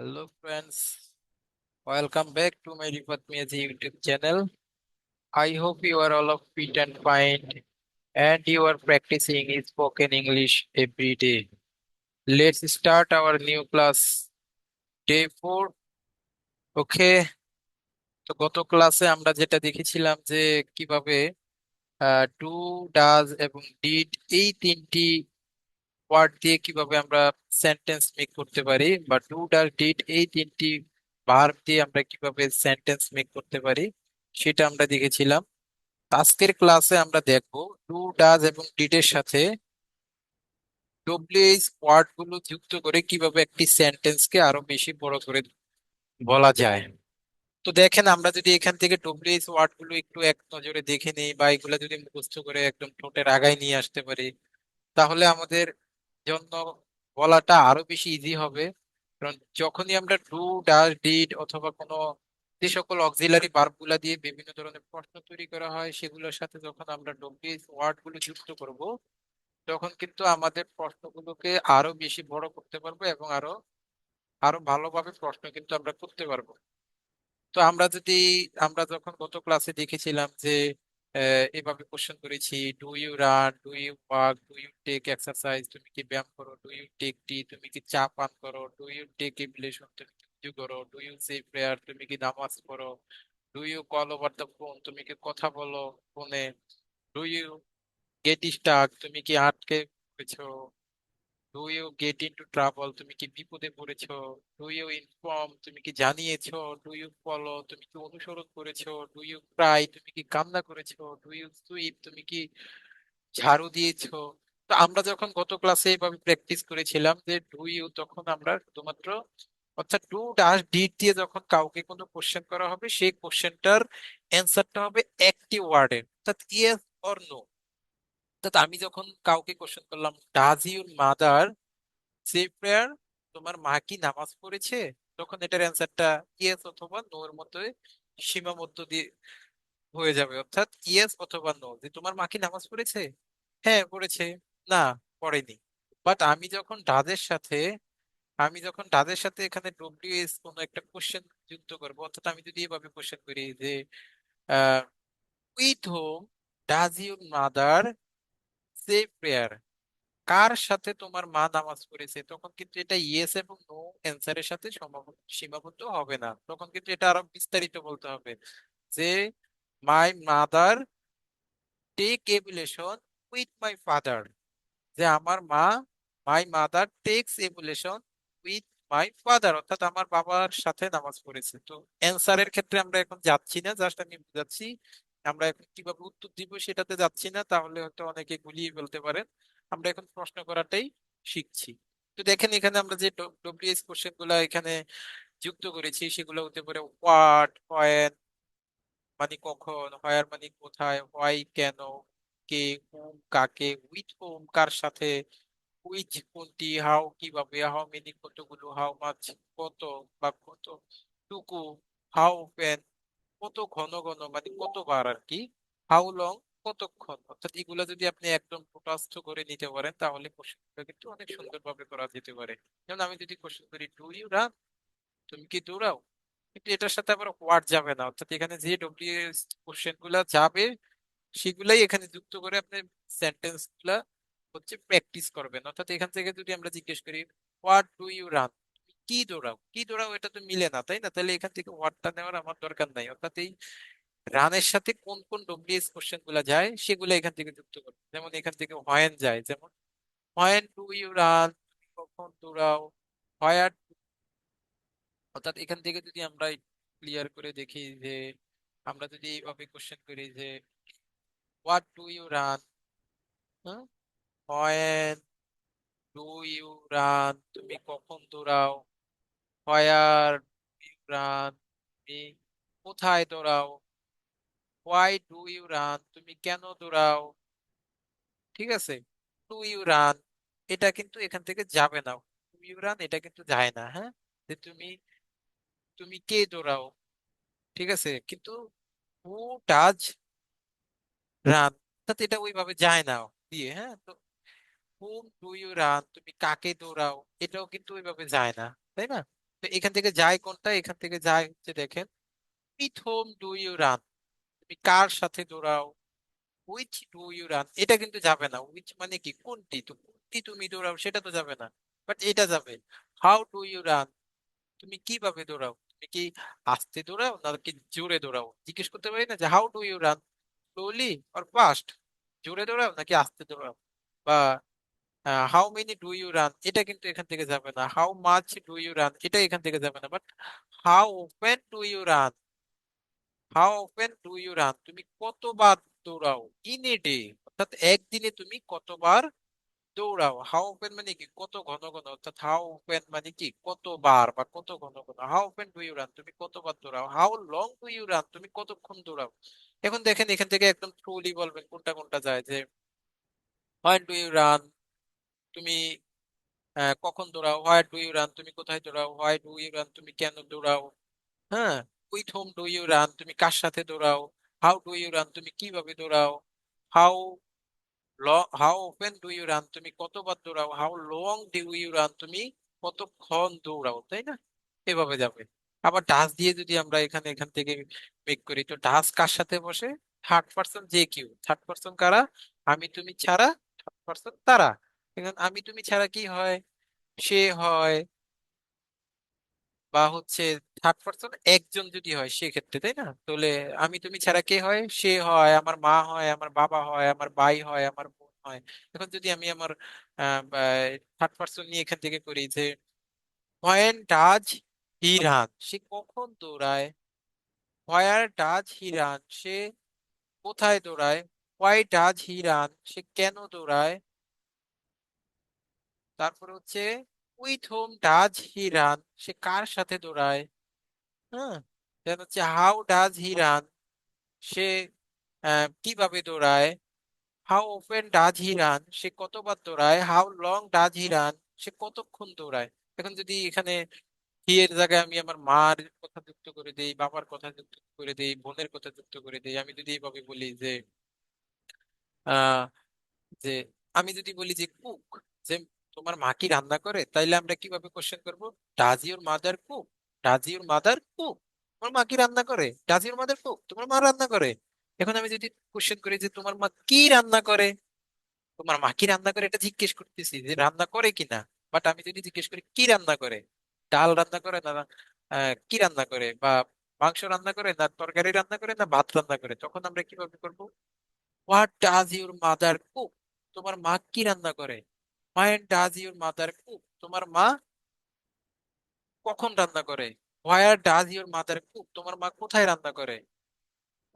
Hello friends, welcome back to my Ripat Miyazi YouTube channel. I hope you are all of fit and fine and you are practicing spoken English every day. Let's start our new class day 4. Okay, তো গত ক্লাসে আমরা যেটা দেখেছিলাম যে কিভাবে do, does এবং did এই তিনটি ওয়ার্ড দিয়ে কিভাবে আমরা সেন্টেন্স মেক করতে পারি বা ডু, ডাজ, ডিড এই তিনটি ভার্ব দিয়ে আমরা কিভাবে সেন্টেন্স মেক করতে পারি সেটা আমরা দেখেছিলাম। আজকের ক্লাসে আমরা দেখব ডু, ডাজ এবং ডিড এর সাথে ডব্লিউএইচ ওয়ার্ড গুলো যুক্ত করে কিভাবে একটি সেন্টেন্সকে আরো বেশি বড় করে বলা যায়। তো দেখেন, আমরা যদি এখান থেকে ডব্লিউএইচ ওয়ার্ড গুলো একটু এক নজরে দেখে নিই বা এগুলা যদি মুখস্থ করে একদম ঠোঁটের আগায় নিয়ে আসতে পারি, তাহলে আমাদের জন্য বলাটা আরো বেশি ইজি হবে। কারণ যখনই আমরা ডু, ডাজ, ডিড অথবা কোনো যে সকল অক্সিলারি ভার্ব গুলা দিয়ে বিভিন্ন ধরনের প্রশ্ন তৈরি করা হয় সেগুলোর সাথে যখন আমরা ডব্লিউএইচ ওয়ার্ড গুলো যুক্ত করব, তখন কিন্তু আমাদের প্রশ্নগুলোকে আরো বেশি বড় করতে পারবো এবং আরো আরো ভালোভাবে প্রশ্ন কিন্তু আমরা করতে পারবো। তো আমরা যখন গত ক্লাসে দেখেছিলাম যে এভাবে কোশ্চেন করেছি, do you run, do you walk, do you take exercise, তুমি কি ব্যায়াম করো, ডু ইউ টেক টি, তুমি কি চা পান করো, ডু ইউ টেক ইবলিশন, তুমি কি উজু করো, ডু ইউ সে প্রেয়ার, তুমি কি নামাজ পড়ো, do you call over the phone, তুমি কি কথা বলো ফোনে, ডু ইউ গেট স্টাক, তুমি কি আটকে পড়েছো, do you get into trouble, তুমি কি বিপদে পড়েছো, ডু ইউ ইনফর্ম, তুমি কি জানিয়েছো, ডু ইউ ফলো, তুমি কি অনুসরণ করেছো, ডু ইউ ক্রাই, তুমি কি কান্না করেছো, ডু ইউ সুইপ, তুমি কি ঝাড়ু দিয়েছো। তো আমরা যখন গত ক্লাসে এইভাবে প্র্যাকটিস করেছিলাম যে ডু ইউ, তখন আমরা শুধুমাত্র অর্থাৎ ডু ডাশ ডিড দিয়ে যখন কাউকে কোনো কোশ্চেন করা হবে সেই কোশ্চেনটার অ্যান্সারটা হবে একটি ওয়ার্ডের, অর্থাৎ ইয়েস অর নো। অর্থাৎ আমি যখন কাউকে কোশ্চেন করলাম, does your mother say prayer, তোমার মা কি নামাজ পড়েছে, তখন এটার অ্যান্সারটা ইয়েস অথবা নো এর মধ্যে সীমাবদ্ধ দিয়ে হয়ে যাবে। অর্থাৎ ইয়েস অথবা নো, যে তোমার মা কি নামাজ পড়েছে, হ্যাঁ পড়েছে, না পড়েনি। বাট আমি যখন ডাজের সাথে এখানে ডব্লিউএস কোনো একটা কোশ্চেন যুক্ত করবো, অর্থাৎ আমি যদি এভাবে কোশ্চেন করি যে with whom does your mother say prayer, কার সাথে তোমার মা নামাজ পড়েছে, তখন কিন্তু এটা ইয়েস এবং নো অ্যান্সারের সাথে সীমাবদ্ধ হবে না, তখন কিন্তু এটা আরো বিস্তারিত বলতে হবে যে my mother take ablution with my father, যে আমার মা, my mother takes ablution with my father, অর্থাৎ আমার বাবার সাথে নামাজ পড়েছে। তো অ্যান্সারের ক্ষেত্রে আমরা এখন যাচ্ছি না, জাস্ট আমি বুঝাচ্ছি আমরা এখন কিভাবে উত্তর দিব সেটাতে যাচ্ছি না, তাহলে হয়তো অনেকে গুলিয়ে ফেলতে পারেন। আমরা এখন প্রশ্ন করাটাই শিখছি। তো দেখেন, এখানে আমরা যে ডব্লিউএস কোশ্চেন গুলা এখানে যুক্ত করেছি সেগুলো হতে পারে হোয়াট, হোয়েন মানে কখন, হোয়ার মানে কোথায়, হোয়াই কেন, কে, হুম কাকে, উইথ হুম কার সাথে, উইচ কোনটি, হাউ কিভাবে, হাউ মেনি কতগুলো, হাউ মাছ কত বা কত টুকু, হাউ পেন কত ঘন ঘন মানে কতবার আর কি, হাউ লং কতক্ষণ। অর্থাৎ এগুলা যদি আপনি একদম প্রকাশ্য করে নিতে পারেন তাহলে কোশ্চেনটা কিন্তু অনেক সুন্দরভাবে করা যেতে পারে। যেমন আমি যদি কোশ্চেন করি ডু ইউ রান, তুমি কি দৌড়াও, কিন্তু এটার সাথে আবার হোয়াট যাবে না, অর্থাৎ এখানে যে ডব্লিউএস কোশ্চেন গুলা যাবে সেগুলাই এখানে যুক্ত করে আপনি সেন্টেন্স গুলা হচ্ছে প্র্যাকটিস করবেন। অর্থাৎ এখান থেকে যদি আমরা জিজ্ঞেস করি হোয়াট ডু ইউ রান, কি দৌড়াও, কি দৌড়াও, এটা তো মিলে না তাই না, তাহলে এখান থেকে হোয়াটটা নেওয়ার আমার দরকার নাই। অর্থাৎ এই রানের সাথে কোন কোন ডব্লিউএস কোশ্চেন গুলা যায় সেগুলো এখান থেকে যুক্ত করবেন। যেমন এখান থেকে হোয়েন যায়, যেমন হোয়েন ডু ইউ রান, কখন দৌড়াও, হোয়াট। অর্থাৎ এখান থেকে যদি আমরা ক্লিয়ার করে দেখি যে আমরা যদি এইভাবে কোশ্চেন করি যে what do you run, when do you run, তুমি কখন দৌড়াও, হোয়ার ইউ রান, তুমি কোথায় দৌড়াও, হোয়াই ডু ইউ রান, তুমি কেন দৌড়াও। ঠিক আছে, টু ইউ রান এটা কিন্তু এখান থেকে যাবে না, টু ইউ রান এটা কিন্তু যায় না, হ্যাঁ, যে তুমি তুমি কে দৌড়াও। ঠিক আছে, কিন্তু হু ডাজ রান, অর্থাৎ এটা ওইভাবে যায় না দিয়ে, হ্যাঁ। তো হুম ডু ইউ রান, তুমি কাকে দৌড়াও, এটাও কিন্তু ওইভাবে যায় না, তাই না। তো এখান থেকে যায় কোনটা? এখান থেকে যায় হচ্ছে দেখেন, with whom do you run, তুমি কার সাথে দৌড়াও? উইচ ডু ইউ রান, এটা কিন্তু যাবে না। উইচ মানে কি? কোনটি, তো কোনটি তুমি দৌড়াও সেটা তো যাবে না, বাট এটা যাবে। হাউ ডু ইউ রান, তুমি কিভাবে দৌড়াও? তুমি কি আস্তে দৌড়াও নাকি জোরে দৌড়াও? জিজ্ঞেস করতে পারি না যে how do you run, slowly or fast, জোরে দৌড়াও নাকি আস্তে দৌড়াও? বা how many do you run, এটা কিন্তু এখান থেকে যাবে না। How much do you run, এটা এখান থেকে যাবে না, but how often do you run, how often do you run, তুমি কতবার দৌড়াও? ইন এ ডে, অর্থাৎ একদিনে তুমি কতবার দৌড়াও। হাউ ওপেন মানে কি? কত ঘন ঘন, অর্থাৎ হাউ ওপেন মানে কি? কতবার বা কত ঘন ঘন। How often do you run, তুমি কতবার দৌড়াও। How long do you run, তুমি কতক্ষণ দৌড়াও। এখন দেখেন এখান থেকে একদম ট্রুলি বলবেন কোনটা কোনটা যায়, যে হোয়েন ডু ইউ রান, তুমি কখন দৌড়াও। হোয়ার ডু ইউ রান, তুমি কোথায় দৌড়াও। হোয়াই ডু ইউ রান, তুমি কেন দৌড়াও। হ্যাঁ, with whom do you run, তুমি কার সাথে দৌড়াও। হাউ ডু ইউ রান, তুমি কিভাবে দৌড়াও। How how often do you run, তুমি কতবার দৌড়াও। How long do you run, তুমি কতক্ষণ দৌড়াও, তাই না? এভাবে যাবে। আবার ডাস দিয়ে যদি আমরা এখানে এখান থেকে মেক করি, তো ডাস কার সাথে বসে? থার্ড পার্সন যে কিউ। থার্ড পার্সন কারা? আমি তুমি ছাড়া, থার্ড পার্সন তারা। এখন আমি তুমি ছাড়া কি হয়? সে হয়, বা হচ্ছে থার্ড পার্সন একজন যদি হয় সেক্ষেত্রে, তাই না? তাহলে আমি তুমি ছাড়া কে হয়? সে হয়, আমার মা হয়, আমার বাবা হয়, আমার ভাই হয়, আমার বোন হয়। এখন যদি আমি আমার থার্ড পার্সন নিয়ে এখান থেকে করি, যে হোয়েন ডাজ হি রান, সে কখন দৌড়ায়। হোয়ার ডাজ হি রান, সে কোথায় দৌড়ায়। হোয়াই ডাজ হি রান, সে কেন দৌড়ায়। তারপর হচ্ছে with whom does he run, সে কার সাথে দৌড়ায়। হ্যাঁ, দেন হচ্ছে হাউ ডাজ হি রান, সে কিভাবে দৌড়ায়। How often does he run, সে কতবার দৌড়ায়। How long does he run, সে কতক্ষণ দৌড়ায়। এখন যদি এখানে হি এর জায়গায় আমি আমার মার কথা যুক্ত করে দেই, বাবার কথা যুক্ত করে দেই, বোনের কথা যুক্ত করে দেই, আমি যদি এইভাবে বলি যে আহ যে আমি যদি বলি যে কুক, যে তোমার মা কি রান্না করে, তাইলে আমরা কিভাবে কোশ্চেন করব? Does your mother cook, does your mother cook, তোমার মা কি রান্না করে। ডাজ ইউর মাদার কুক, তোমার মা রান্না করে। এখন আমি যদি কোশ্চেন করি যে তোমার মা কি রান্না করে, তোমার মা কি রান্না করে, এটা জিজ্ঞেস করতেছি যে রান্না করে কিনা। বাট আমি যদি জিজ্ঞেস করি কি রান্না করে, ডাল রান্না করে না কি রান্না করে, বা মাংস রান্না করে না তরকারি রান্না করে না ভাত রান্না করে, তখন আমরা কিভাবে করবো? What does your mother cook, তোমার মা কি রান্না করে। When does your mother cook, তোমার মা কখন রান্না করে। Where does your mother cook, তোমার মা কোথায় রান্না করে।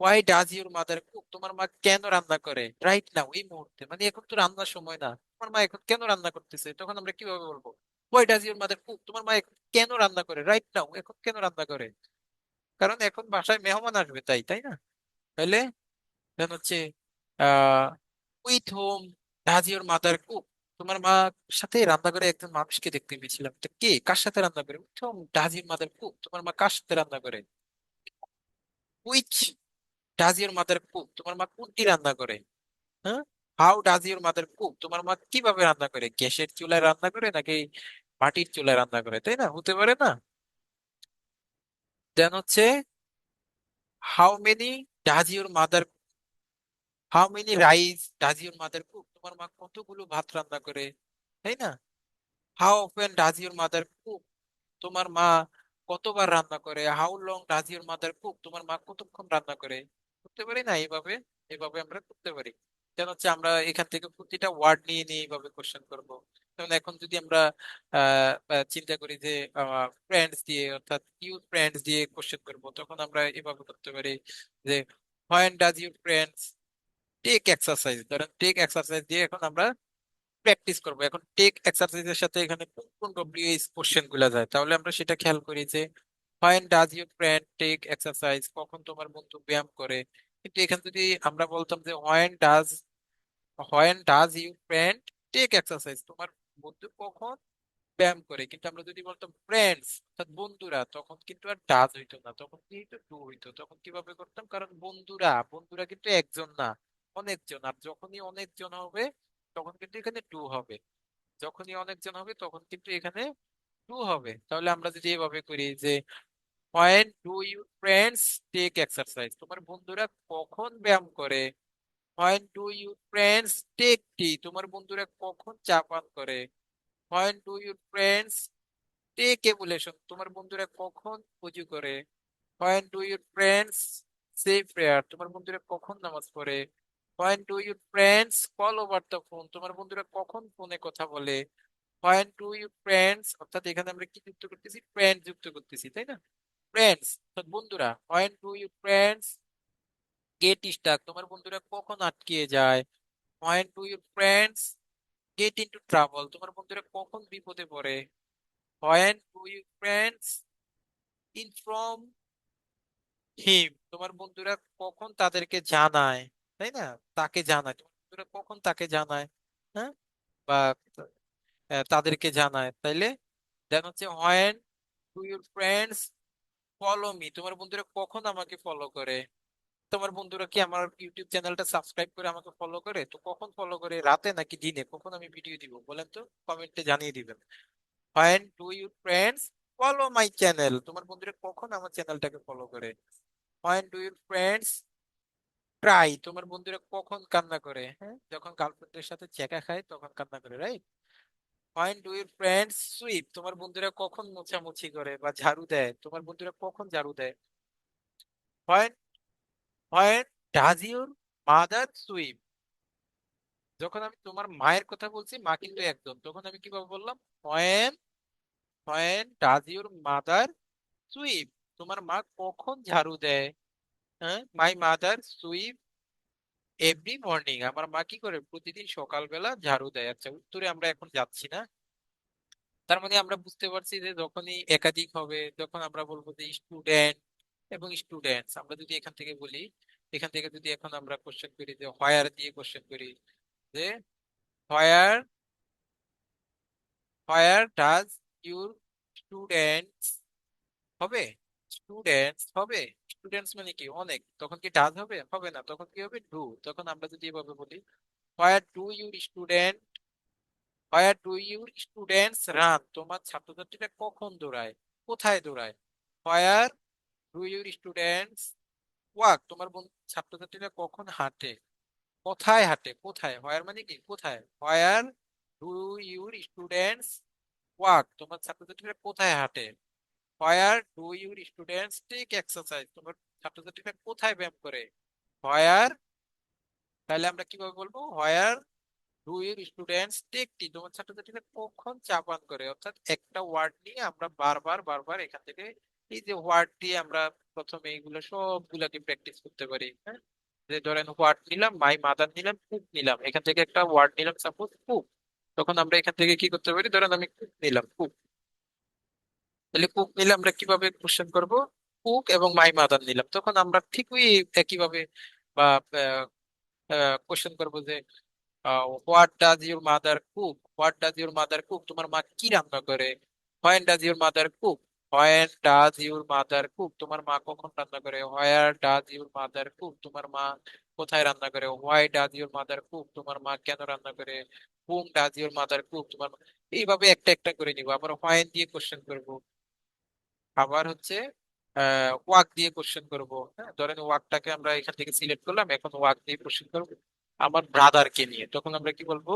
Why does your mother cook, তোমার মা কেন রান্না করে রাইট নাও, এই মুহূর্তে, মানে এখন তো রান্নার সময় না, তোমার মা এখন কেন রান্না করতেছে, তখন আমরা কিভাবে বলবো? Why does your mother cook, তোমার মা এখন কেন রান্না করে রাইট নাও, এখন কেন রান্না করে। কারণ এখন বাসায় মেহমান আসবে, তাই তাই না? তাহলে দেন হচ্ছে ah with whom does your mother cook, তোমার মা সাথে রান্না করে একজন মানুষকে দেখতে পেয়েছিলাম, তো কে কার সাথে রান্না করে। With whom does your mother cook, তোমার মা কার সাথে রান্না করে। Which does your mother cook, তোমার মা কোনটি রান্না করে। হ্যাঁ, how does your mother cook, তোমার মা কিভাবে রান্না করে, গ্যাসের চুলায় রান্না করে নাকি মাটির চুলায় রান্না করে, তাই না? হতে পারে না? দেন হচ্ছে how many does your mother, how many rice does your mother cook, তোমার মা কতগুলো ভাত রান্না করে, তাই না? How often does your mother cook, তোমার মা কতবার রান্না করে। How long does your mother cook, তোমার মা কতক্ষণ রান্না করে। করতে পারি না এইভাবে? এভাবে আমরা করতে পারি। যেন হচ্ছে আমরা এখান থেকে প্রতিটা ওয়ার্ড নিয়ে নিয়ে এইভাবে কোশ্চেন করব। যেমন এখন যদি আমরা চিন্তা করি যে ফ্রেন্ডস দিয়ে, অর্থাৎ ইউ ফ্রেন্ডস দিয়ে কোশ্চেন করব, তখন আমরা এভাবে করতে পারি যে when does your friends take exercise, ধরেন টেক এক্সারসাইজ দিয়ে এখন আমরা প্র্যাকটিস করবো। এখন টেক এক্সারসাইজের সাথে এখানে কোন কোন ডব্লিউএইচ কোশ্চেন গুলা যায়, তাহলে আমরা সেটা খেয়াল করি যে when does your friend take exercise, কখন তোমার বন্ধু ব্যায়াম করে। কিন্তু এখানে যদি আমরা বলতাম যে when does your friend take exercise, তোমার বন্ধু কখন ব্যায়াম করে, কিন্তু আমরা যদি বলতাম ফ্রেন্ডস অর্থাৎ বন্ধুরা, তখন কিন্তু আর ডাজ হইতো না, তখন কি হইতো? ডু হইতো। তখন কিভাবে করতাম? কারণ বন্ধুরা বন্ধুরা কিন্তু একজন না, অনেকজন। আর যখনই অনেকজন হবে তখন কিন্তু এখানে ডু হবে। যখনই অনেকজন হবে তখন কিন্তু এখানে টু হবে। তাহলে আমরা যদি এভাবে করি যে when do your friends take exercise, তোমার বন্ধুরা কখন ব্যায়াম করে। When do your friends take tea, তোমার বন্ধুরা কখন চা পান করে। When do your friends take ablution, তোমার বন্ধুরা কখন উজু করে। When do your friends say prayer, তোমার বন্ধুরা কখন নামাজ পড়ে। When do your friends call over the phone, তোমার বন্ধুরা কখন ফোনে কথা বলে। হোয়েন ডু ইউর ফ্রেন্ডস, অর্থাৎ এখানে আমরা কি যুক্ত করতেছি, ফ্রেন্ড যুক্ত করতেছি, তাই না। ফ্রেন্ডস অর্থাৎ বন্ধুরা। When do your friends gate Starc, তোমার বন্ধুরা কখন আটকে যায়। When do your friends gate into trouble, তোমার বন্ধুরা কখন বিপদে পড়ে। When do your friends inform him, তোমার বন্ধুরা কখন তাদেরকে জানায়, তাই না, তাকে জানায়, তোমার বন্ধুরা কখন তাকে জানায়। হ্যাঁ, বা তাদেরকে জানায়, তাইলে দেন হচ্ছে when to your friends follow me, তোমার বন্ধুরা কখন আমাকে ফলো করে। তোমার বন্ধুরা কি আমার ইউটিউব চ্যানেলটা সাবস্ক্রাইব করে আমাকে ফলো করে, তো কখন ফলো করে, রাতে নাকি দিনে, কখন আমি ভিডিও দিব বলেন তো, কমেন্টে জানিয়ে দিবেন। When do your friends follow my channel, তোমার বন্ধুরা কখন আমার চ্যানেলটাকে ফলো করে। When do your friends Cry, তোমার বন্ধুরা কখন কান্না করে, হ্যাঁ, যখন গার্লফ্রেন্ডের সাথে চেকা খায় তখন কান্না করে, right. When do your friends sweep, তোমার বন্ধুরা কখন মোছামুছি করে বা ঝাড়ু দেয়, তোমার বন্ধুরা কখন ঝাড়ু দেয়। When when does your mother sweep, যখন আমি তোমার মায়ের কথা বলছি, মা কিন্তু একজন, তখন আমি কিভাবে বললাম, when when does your mother sweep, তোমার মা কখন ঝাড়ু দেয়। হ্যাঁ, my mother sweep every morning, আমার মা কি করে, প্রতিদিন সকালবেলা ঝাড়ু দেয়। আচ্ছা, উত্তরে আমরা এখন যাচ্ছি না। তার মানে আমরা বুঝতে পারছি যে যখনই একাধিক হবে, যখন আমরা বলবো যে স্টুডেন্ট এবং স্টুডেন্টস, আমরা যদি এখান থেকে বলি, এখান থেকে যদি এখন আমরা কোশ্চেন করি যে হোয়ার দিয়ে কোশ্চেন করি, যে হোয়ার হোয়ার ডাজ ইউর স্টুডেন্টস, হবে স্টুডেন্টস, হবে স্টুডেন্টস মানে কি অনেক, তখন কি ডাজ হবে, হবে না, তখন কি হবে ডু। তখন আমরা যদি এভাবে বলি, হোয়ার do your student where do your students run, তোমার ছাত্রছাত্রীরা কখন দৌড়ায়, কোথায় দৌড়ায়। হোয়ার ডু ইউর স্টুডেন্টস ওয়াক, তোমার ছাত্রছাত্রীরা কখন হাঁটে, কোথায় হাঁটে, কোথায়, হোয়ার মানে কি কোথায়। Where do your students walk, তোমার ছাত্রছাত্রীরা কোথায় হাঁটে। Where do your students take exercise, তোমার ছাত্রছাত্রীরা কোথায় ব্যায়াম করে। হোয়ার, তাহলে আমরা কিভাবে বলবো, where do your students take tea, তোমার ছাত্রছাত্রীরা কখন চা পান করে। অর্থাৎ একটা ওয়ার্ড নিয়ে আমরা বারবার বারবার এখান থেকে এই যে ওয়ার্ড দিয়ে আমরা প্রথমে এইগুলো সবগুলাকে প্র্যাকটিস করতে পারি। হ্যাঁ, যে ধরেন ওয়ার্ড নিলাম, মাই মাদার নিলাম, কুক নিলাম, এখান থেকে একটা ওয়ার্ড নিলাম, সাপোজ কুক, তখন আমরা এখান থেকে কি করতে পারি, ধরেন আমি কুক নিলাম, কুক, তাহলে কুক নিলে আমরা কিভাবে কোশ্চেন করব, কুক এবং মাই মাদার নিলাম, তখন আমরা ঠিকই একইভাবে বা কোশ্চেন করবো যে what does your mother cook, what does your mother cook, তোমার মা কি রান্না করে। When does your mother cook, when does your mother cook, তোমার মা কখন রান্না করে। Where does your mother cook, তোমার মা কোথায় রান্না করে। Why does your mother cook, তোমার মা কেন রান্না করে। হুম ডাজ ইউর মাদার কুক, তোমার এইভাবে একটা একটা করে নিবো। আবার হোয়েন দিয়ে কোশ্চেন করব, আবার হচ্ছে ওয়াক দিয়ে কোশ্চেন করব। হ্যাঁ, ধরেন ওয়াকটাকে আমরা এখান থেকে সিলেক্ট করলাম, এখন ওয়াক দিয়ে কোশ্চেন করব আমার ব্রাদারকে নিয়ে, তখন আমরা কি বলবো,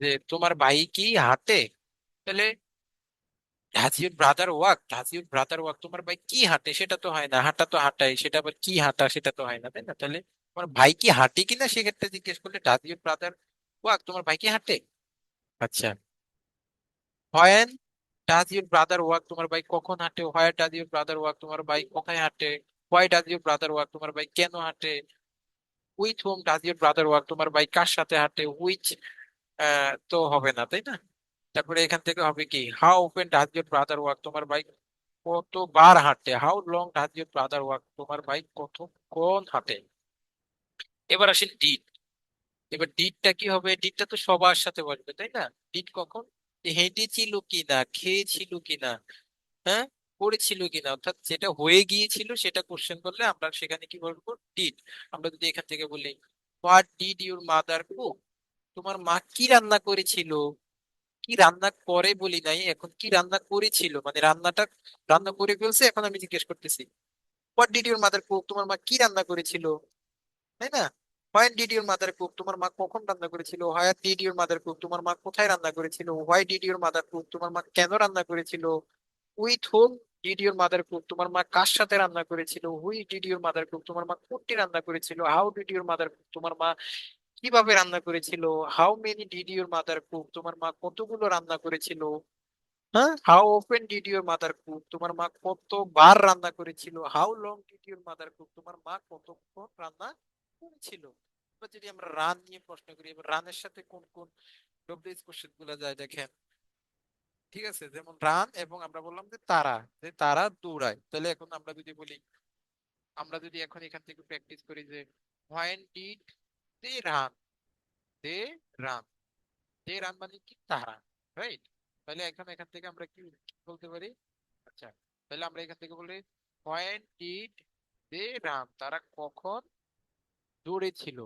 যে তোমার ভাই কি হাঁটে। তাহলে does your brother walk, does your brother walk, তোমার ভাই কি হাঁটে, সেটা তো হয় না, হাঁটা তো হাঁটাই, সেটা আবার কি হাঁটা সেটা তো হয় না, তাই না। তাহলে তোমার ভাই কি হাঁটে কিনা সেক্ষেত্রে জিজ্ঞেস করলে ডাজ ইউর ব্রাদার ওয়াক, তোমার ভাই কি হাঁটে। আচ্ছা, when does your brother walk, তোমার ভাই কখন হাঁটে। Where does your brother walk, তোমার ভাই কোথায় হাঁটে। Why does your brother walk, তোমার ভাই কেন হাঁটে। With whom does your brother walk, তোমার ভাই কার সাথে হাঁটে। উইচ তো হবে না, তাই না। তারপরে এখান থেকে হবে কি, how often does your brother walk, তোমার ভাই কতবার হাঁটে। How long does your brother walk, তোমার ভাই কতক্ষণ হাঁটে। এবার আসেন ডিড। এবার ডিডটা কি হবে, ডিডটা তো সবার সাথে বসবে, তাই না। ডিড কখন, হেঁটেছিল কিনা, খেয়েছিল কিনা, হ্যাঁ, করেছিল কিনা, অর্থাৎ যেটা হয়ে গিয়েছিল সেটা কোশ্চেন করলে আমরা সেখানে কি বলবো, ডিড। আমরা যদি এখান থেকে বলি, what did your mother cook, তোমার মা কি রান্না করেছিল। কি রান্না করে বলি নাই, এখন কি রান্না করেছিল, মানে রান্নাটা রান্না করে ফেলছে, এখন আমি জিজ্ঞেস করতেছি what did your mother cook, তোমার মা কি রান্না করেছিল, তাই না? When did your mother cook, তোমার মা কখন রান্না করেছিল। Where did your mother cook, তোমার মা কোথায় রান্না করেছিল। Why did your mother cook, তোমার মা কেন রান্না করেছিল। With whom did your mother cook, তোমার মা কার সাথে রান্না করেছিল। হুই ডিড ইউর মাদার কুক, তোমার মা কোনটি রান্না করেছিল। How did your mother cook, তোমার মা কিভাবে রান্না করেছিল। How many did your mother cook, তোমার মা কতগুলো রান্না করেছিল। হ্যাঁ, how often did your mother cook, তোমার মা কতবার রান্না করেছিল। How long did your mother cook, তোমার মা কতক্ষণ রান্না করেছিল। এবার যদি আমরা রান নিয়ে প্রশ্ন করি, এবার রানের সাথে কোন কোন ডব্লিউএইচ কোশ্চেন গুলা যায় দেখেন। ঠিক আছে, যেমন রান, এবং আমরা বললাম যে তারা, যে তারা দৌড়ায়, তাহলে এখন আমরা যদি বলি, আমরা যদি এখন এখান থেকে প্র্যাকটিস করি যে when did they run, they run, they run মানে কি তারা, রাইট? তাহলে এখন এখান থেকে আমরা কি বলতে পারি। আচ্ছা, তাহলে আমরা এখান থেকে বলি হোয়েন ডিড দে রান, তারা কখন দৌড়েছিল।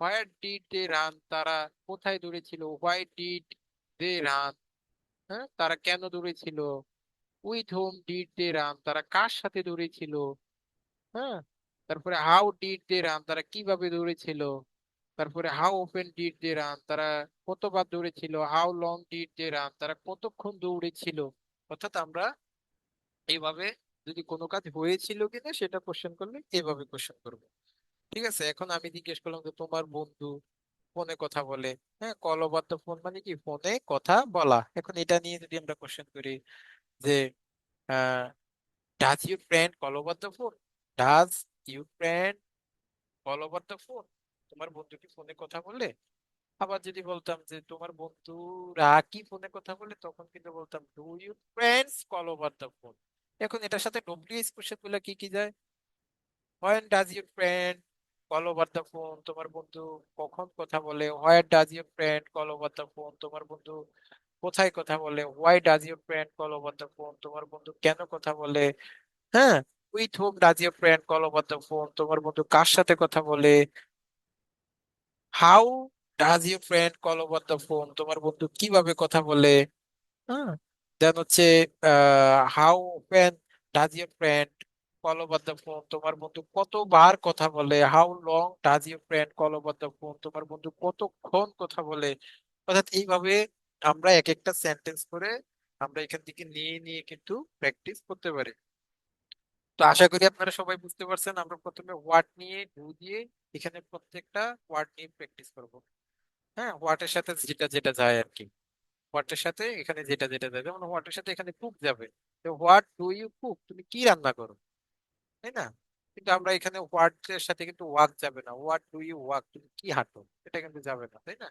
হোয়ার ডিড দে রান, তারা কোথায় দৌড়েছিল। হোয়াই ডিড দে রান, হ্যাঁ, তারা কেন দৌড়েছিল। With whom did they run, তারা কার সাথে দৌড়েছিল। হ্যাঁ, তারপরে হাউ ডিড দে রান, তারা কিভাবে দৌড়েছিল। তারপরে how often did they run, তারা কতবার দৌড়েছিল। How long did they run, তারা কতক্ষণ দৌড়েছিল। অর্থাৎ আমরা এইভাবে যদি কোনো কাজ হয়েছিল কিনা সেটা কোশ্চেন করলে এভাবে কোশ্চেন করবো। ঠিক আছে, এখন আমি জিজ্ঞেস করলাম যে তোমার বন্ধু ফোনে কথা বলে। হ্যাঁ, কল ওভার দ্য ফোন মানে কি, ফোনে কথা বলা। এখন এটা নিয়ে যদি আমরা কোশ্চেন করি যে does your friend call over the phone, does your friend call over the phone, তোমার বন্ধু কি ফোনে কথা বলে। আবার যদি বলতাম যে তোমার বন্ধুরা কি ফোনে কথা বলে, তখন কিন্তু বলতাম do your friends call over the phone. এখন এটার সাথে ডব্লিউএইচ কোশ্চেন গুলো কি কি যায়। When does your friend call over the phone, তোমার বন্ধু কখন কথা বলে। Where does your friend call over the phone, তোমার বন্ধু কোথায় কথা বলে। Why does your friend call over the phone, তোমার বন্ধু কেন কথা বলে। হ্যাঁ, with whom does your friend call over the phone, তোমার বন্ধু কার সাথে কথা বলে। How does your friend call over the phone, তোমার বন্ধু কিভাবে কথা বলে। হ্যাঁ, দেন হচ্ছে how often does your friend call over the phone, তোমার বন্ধু কতবার কথা বলে। How long does your friend call over the phone, তোমার বন্ধু কতক্ষণ কথা বলে। অর্থাৎ এইভাবে আমরা এক একটা সেন্টেন্স করে আমরা এখান থেকে নিয়ে নিয়ে কিন্তু প্র্যাকটিস করতে পারি। তো আশা করি আপনারা সবাই বুঝতে পারছেন। আমরা প্রথমে ওয়ার্ড নিয়ে ডু দিয়ে এখানে প্রত্যেকটা ওয়ার্ড নিয়ে প্র্যাকটিস করব। হ্যাঁ, হোয়াটের সাথে যেটা যেটা যায় আর কি, হোয়াটের সাথে এখানে যেটা যেটা যায়, যেমন হোয়াটের সাথে এখানে কুক যাবে। তো হোয়াট ডু ইউ কুক, তুমি কি রান্না করো, তাই না? কিন্তু আমরা এখানে হোয়াট এর সাথে কিন্তু ওয়াক যাবে না। হোয়াট ডু ইউ ওয়াক, তুমি কি হাঁটো, এটা কিন্তু যাবে না, তাই না?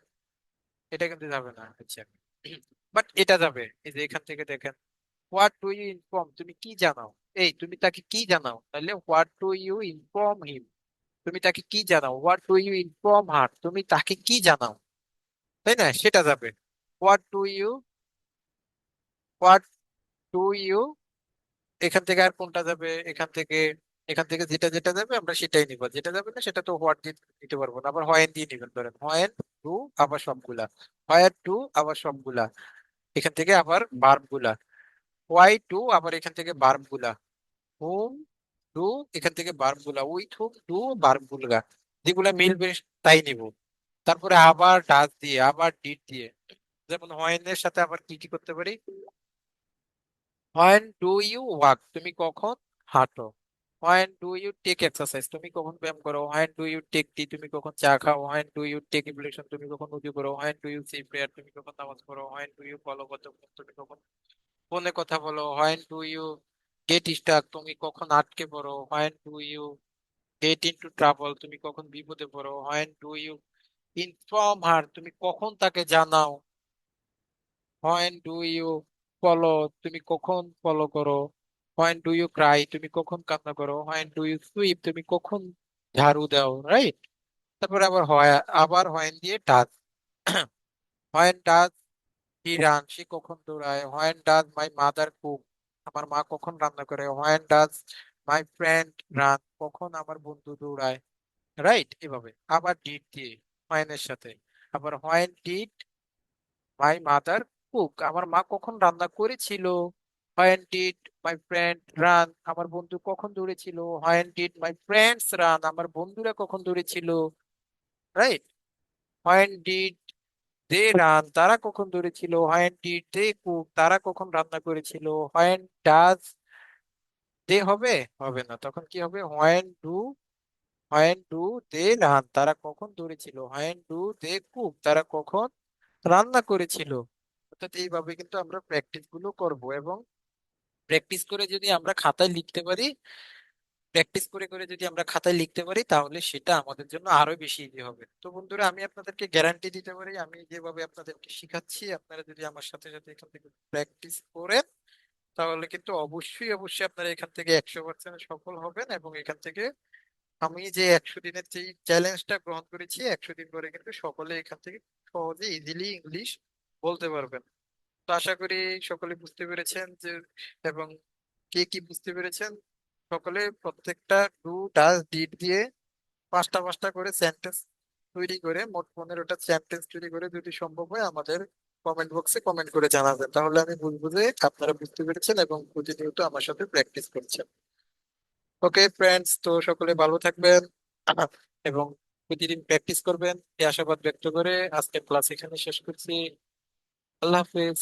এটা কিন্তু যাবে না, আচ্ছা। বাট এটা যাবে, এই যে এখান থেকে দেখেন হোয়াট ডু ইউ ইনফর্ম, তুমি কি জানাও। এই তুমি তাকে কি জানাও, তাহলে what do you inform him, তুমি তাকে কি জানাও। What do you inform her, তুমি তাকে কি জানাও, তাই না? সেটা যাবে। What do you, what do you, এখান থেকে আর কোনটা যাবে, এখান থেকে, এখান থেকে যেটা যেটা যাবে আমরা সেটাই নিব, যেটা যাবে না সেটা তো হোয়াট দিয়ে নিতে পারবো না। আবার হোয়েন দিয়ে নিবেন, ধরেন হোয়েন টু আবার সবগুলা, হোয়ার টু আবার সবগুলা, এখান থেকে আবার ভার্ব গুলা, হোয়াই টু আবার এখান থেকে ভার্ব গুলা, হুম টু এখান থেকে ভার্ব গুলা, উইথ হুম টু ভার্ব গুলা, যেগুলা মিলবে তাই নিব। তারপরে আবার ডাচ দিয়ে আবার ডিড দিয়ে, যেমন হোয়েন এর সাথে আবার কি কি করতে পারি। হোয়েন ডু ইউ ওয়াক, তুমি কখন হাঁটো। When do you take exercise, তুমি কখন ব্যায়াম করো। When do you take tea, তুমি কখন চা খাও। When do you take ablution, তুমি কখন উজু করো। When do you say prayer, তুমি কখন নামাজ পড়ো। হোয়েন ডু ইউ ফলো করতে, তুমি কখন ফোনে কথা বলো। When do you get stuck, তুমি কখন আটকে পড়ো। When do you get into trouble, তুমি কখন বিপদে পড়ো। When do you inform her, তুমি কখন তাকে জানাও। হোয়েন ডু ইউ ফলো, তুমি কখন ফলো করো। হোয়েন ডু ইউ ক্রাই, তুমি কখন কান্না করো। হোয়েন ডু ইউ সুইপ, তুমি কখন ঝাড়ু দাও, রাইট? তারপরে আবার হয়, আবার হোয়েন দিয়ে does, when does he run, সে কখন দৌড়ায়। When does my mother cook, আমার মা কখন রান্না করে। When does my friend run, কখন আমার বন্ধু দৌড়ায়, রাইট? এভাবে আবার ডিড দিয়ে হোয়েনের সাথে, আবার when did my mother cook, আমার মা কখন রান্না করেছিল। When did my friend run, আমার বন্ধু কখন দৌড়েছিল। When did my friends run, আমার বন্ধুরা কখন দৌড়েছিল। Right. When did they run, তারা কখন দৌড়েছিল। হোয়েন ডিড দে কুক, তারা কখন রান্না করেছিল। হোয়েন ডাজ দে হবে, হবে না, তখন কি হবে হোয়েন ডু দে রান, তারা কখন দৌড়েছিল। হোয়েন ডু দে কুক, তারা কখন রান্না করেছিল। অর্থাৎ এইভাবে কিন্তু আমরা প্র্যাকটিস গুলো করব, এবং প্র্যাকটিস করে যদি আমরা খাতায় লিখতে পারি, প্র্যাকটিস করে করে যদি আমরা খাতায় লিখতে পারি, তাহলে সেটা আমাদের জন্য আরো বেশি ইজি হবে। তো বন্ধুরা, আমি আপনাদেরকে গ্যারান্টি দিতে পারি, আমি যেভাবে আপনাদেরকে শিখাচ্ছি, আপনারা যদি আমার সাথে সাথে এখান থেকে প্র্যাকটিস করেন, তাহলে কিন্তু অবশ্যই অবশ্যই আপনারা এখান থেকে 100% সফল হবেন, এবং এখান থেকে আমি যে 100 দিনের যে চ্যালেঞ্জটা গ্রহণ করেছি, 100 দিন পরে কিন্তু সকলে এখান থেকে সহজে ইজিলি ইংলিশ বলতে পারবেন। তো আশা করি সকলে বুঝতে পেরেছেন যে, এবং কে কি বুঝতে পেরেছেন, সকলে প্রত্যেকটা ডু ডাজ ডিড দিয়ে 5টা 5টা করে সেন্টেন্স তৈরি করে, মোট 15টা সেন্টেন্স তৈরি করে, যদি সম্ভব হয় আমাদের কমেন্ট বক্সে কমেন্ট করে জানাবেন, তাহলে আমি বুঝবো যে আপনারা বুঝতে পেরেছেন এবং প্রতিনিয়ত আমার সাথে প্র্যাকটিস করছেন। ওকে ফ্রেন্ডস, তো সকলে ভালো থাকবেন এবং প্রতিদিন প্র্যাকটিস করবেন এই আশাবাদ ব্যক্ত করে আজকের ক্লাস এখানে শেষ করছি। আল্লাহ হাফেজ।